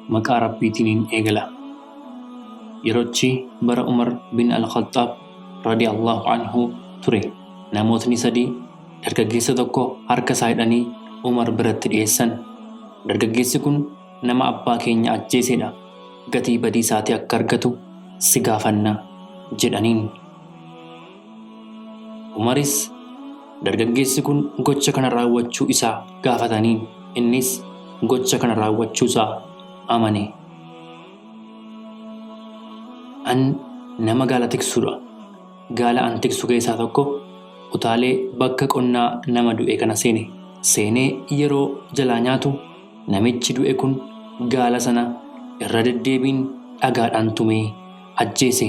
maqaa Rabbiitiin eegala. Yeroochi bara Umar bin Al-Khattaab radiyallahu anhu ture. Namootni sadii dargaggeessa tokko harka isaa hidhanii Umar biratti dhiyeessan. Dargaggeessi kun nama abbaa keenya ajjeesedha. Gatii badii isaatii akka argatu si gaafanna jedhaniin. Umaris dargaggeessi kun gocha kana raawwachuu isaa gaafataniin. Innis gocha kana raawwachuu isaa amane. An nama gaala tiksuudha. Gaala an tiksu keessaa tokko utaalee bakka qonnaa nama du'e kana seene. Seenee yeroo jalaa nyaatu namichi du'e kun gaala sana irra deddeebiin dhagaadhaan tumee ajjeese.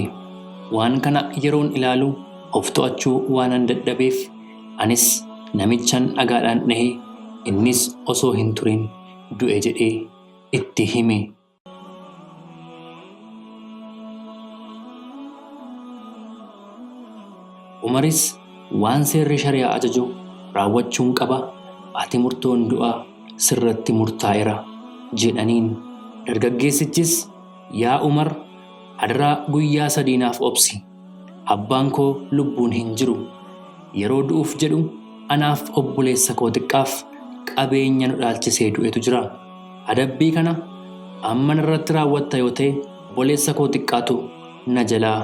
Waan kana yeroon ilaalu of to'achuu waanan dadhabeef anis namichan dhagaadhaan dhahee innis osoo hin turin du'e jedhee itti hime. Umaris waan seerri shari'aa ajaju raawwachuun qaba. Ati murtoon du'aa sirratti murtaa'eera jedhaniin. Dargaggeessichis yaa Umar adaraa guyyaa 3 naaf obsi. Abbaan koo lubbuun hin jiru. Yeroo du'uuf jedhu anaaf obboleessa koo xiqqaaf qabeenya nu dhaalchisee du'etu jira. Adabbii kana amma narratti raawwatta yoo ta'e obboleessa koo xiqqaatu na jalaa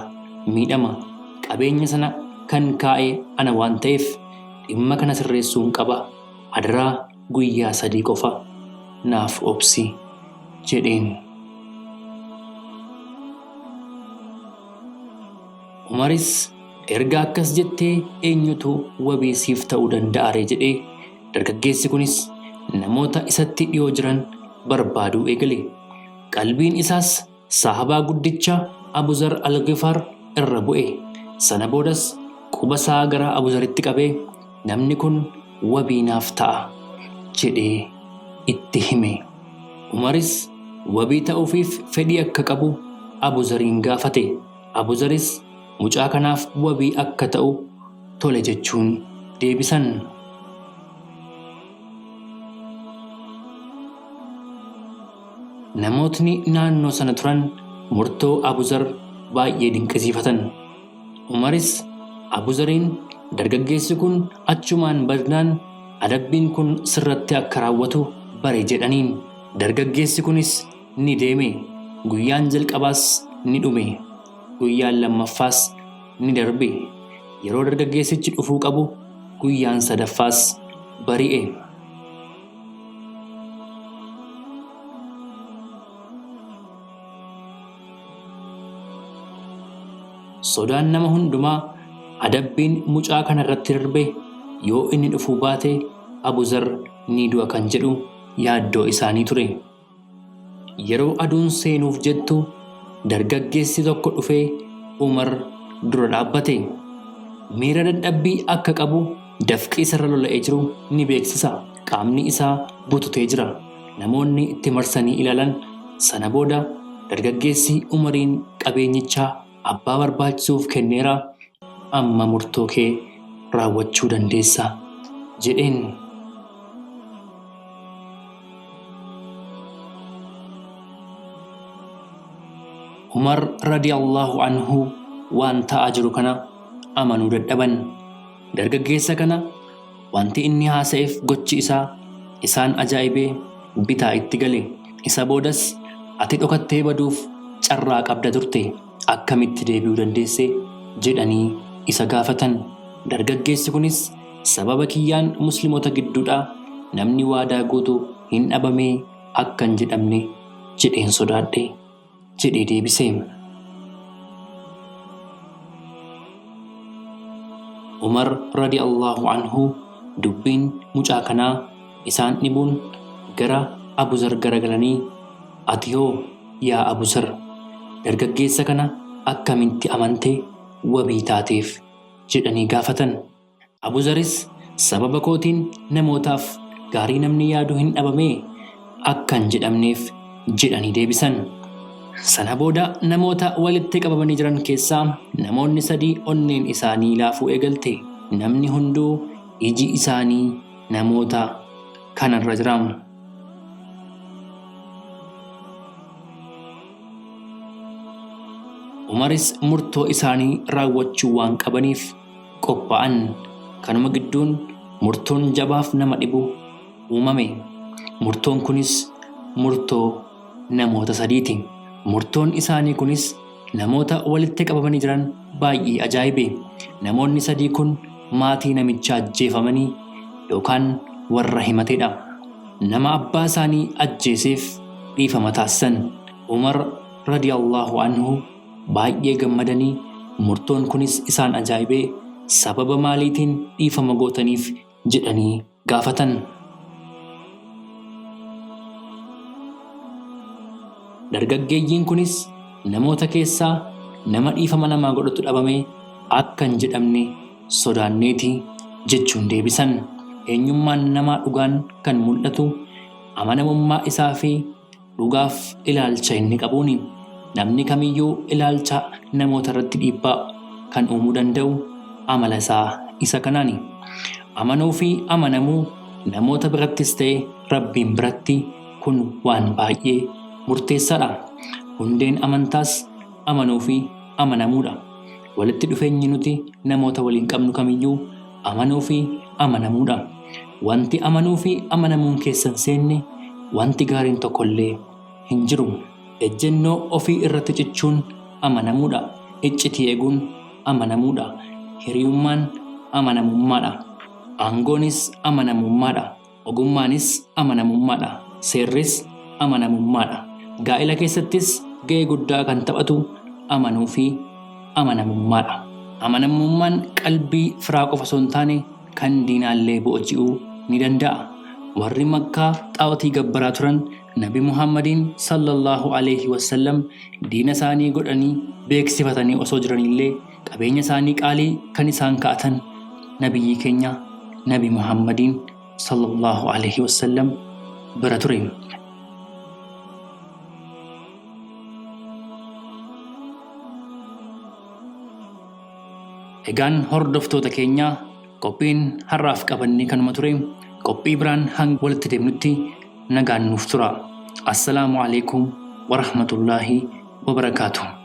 miidhama. Qabeenya sana kan kaa'e ana waan ta'eef dhimma kana sirreessuun qaba. Adaraa guyyaa 3 qofa naaf obsi jedheen. Umaris erga akkas jettee eenyutu wabii siif ta'uu danda'are jedhee dargaggeessi kunis namoota isatti dhiyoo jiran barbaaduu eegale. Qalbiin isaas sahabaa guddicha Abu Zar Al-Ghifaar irra bu'e. Sana boodas quba isaa gara Abu Zaritti qabee namni kun wabii naaf ta'a jedhee itti hime. Umaris wabii ta'uufiif fedhii akka qabu Abu Zariin gaafate. Abu Zaris mucaa kanaaf wabii akka ta'u tole jechuun deebisan. Namootni naannoo sana turan murtoo Abu Zar baay'ee dinqisiifatan. Umaris Abu Zariin dargaggeessi kun achumaan badnaan adabbiin kun sirratti akka raawwatu bare jedhaniin. Dargaggeessi kunis ni deeme. Guyyaan jalqabaas ni dhume. Guyyaan lammaffaas ni darbe. Yeroo dargaggeessichi dhufuu qabu guyyaan sadaffaas bari'e. Sodaan nama hundumaa adabbiin mucaa kana irratti darbe yoo inni dhufuu baate Abu Zar ni du'a kan jedhu yaaddoo isaanii ture. Yeroo aduun seenuuf jettu dargaggeessi tokko dhufee Umar dura dhaabbate. Miira dadhabbii akka qabu dafqi isarra lola'ee jiru ni beeksisa. Qaamni isaa bututee jira. Namoonni itti marsanii ilaalan. Sana booda dargaggeessi Umariin qabeenyichaa abbaa barbaachisuuf kenneera. Amma murtoo kee raawwachuu dandeessa jedheen. Umar radiyallahu anhu waan ta'aa jiru kana amanuu dadhaban. Dargaggeessa kana wanti inni haasa'eef gochi isaa isaan ajaa'ibee bitaa itti gale. Isa boodas ati dhokattee baduuf carraa qabda turte. Akkamitti deebi'uu dandeesse jedhanii isa gaafatan. Dargaggeessi kunis sababa kiyyaan musliimoota gidduudhaa namni waadaa guutu hin dhabamee akka hin jedhamne jedheen sodaadhe jedhee deebise. Umar radiyallahu anhu dubbiin mucaa kanaa isaan dhibuun gara Abu Zar garagalanii ati hoo yaa Abu Zar dargaggeessa kana akkamitti amantee wabii taateef jedhanii gaafatan. Abu Zaris sababa kootiin namootaaf gaarii namni yaadu hin dhabamee akka hin jedhamneef jedhanii deebisan. Sana booda namoota walitti qabamanii jiran keessaa namoonni 3 onneen isaanii laafuu eegalte. Namni hunduu iji isaanii namoota kanarra jira. Umaris murtoo isaanii raawwachuu waan qabaniif qophaa'an. Kanuma gidduun murtoon jabaaf nama dhibu uumame. Murtoon kunis murtoo namoota sadiiti. Murtoon isaanii kunis namoota walitti qabamanii jiran baay'ee ajaa'ibe. Namoonni sadii kun maatii namichaa ajjeefamanii yookaan warra himateedha. Nama abbaa isaanii ajjeeseef dhiifama taasisan. Umar radiyallahu anhu baay'ee gammadanii murtoon kunis isaan ajaa'ibee sababa maaliitiin dhiifama gootaniif jedhanii gaafatan. Dargaggeeyyiin kunis namoota keessaa nama dhiifama namaa godhatu dhabamee akka hin jedhamne sodaanneeti jechuun deebisan. Eenyummaan namaa dhugaan kan mul'atu amanamummaa isaa fi dhugaaf ilaalcha inni qabuuni. Namni kamiyyuu ilaalcha namoota irratti dhiibbaa kan uumuu danda'u amala isaa isa kanaani. Amanuu fi amanamuu namoota birattis ta'e Rabbiin biratti kun waan baay'ee murteessaadha. Hundeen amantaas amanuu fi amanamuudha. Walitti dhufeenyi nuti namoota waliin qabnu kamiyyuu amanuu fi amanamuudha. Wanti amanuu fi amanamuun keessan seenne wanti gaariin tokkollee hin jiru. Ejjennoo ofii irratti cichuun amanamuudha. Iccitii eeguun amanamuudha. Hiriyummaan amanamummaadha. Aangoonis amanamummaadha. Ogummaanis amanamummaadha. Seerris amanamummaadha. Gaa'ila keessattis ga'ee guddaa kan taphatu amanuu fi amanamummaadha. Amanamummaan qalbii firaa qofa osoo hin taane kan diinaallee boojji'uu ni danda'a. Warri Makkaa xaawotii gabbaraa turan Nabi Muhammadiin sallallahu alaihi wasallam diina isaanii godhanii beeksifatanii osoo jiranillee qabeenya isaanii qaalii kan isaan kaa'atan nabiyyi keenya Nabi Muhammadiin sallallahu alaihi wasallam bira ture. Egaan hordoftoota keenyaa qophiin har'aaf qabannee kanuma ture. Qophii biraan hanga walitti deemnutti nagaan nuuf tura. Assalaamu alaikum wa rahmatullaahi wa barakaatuh.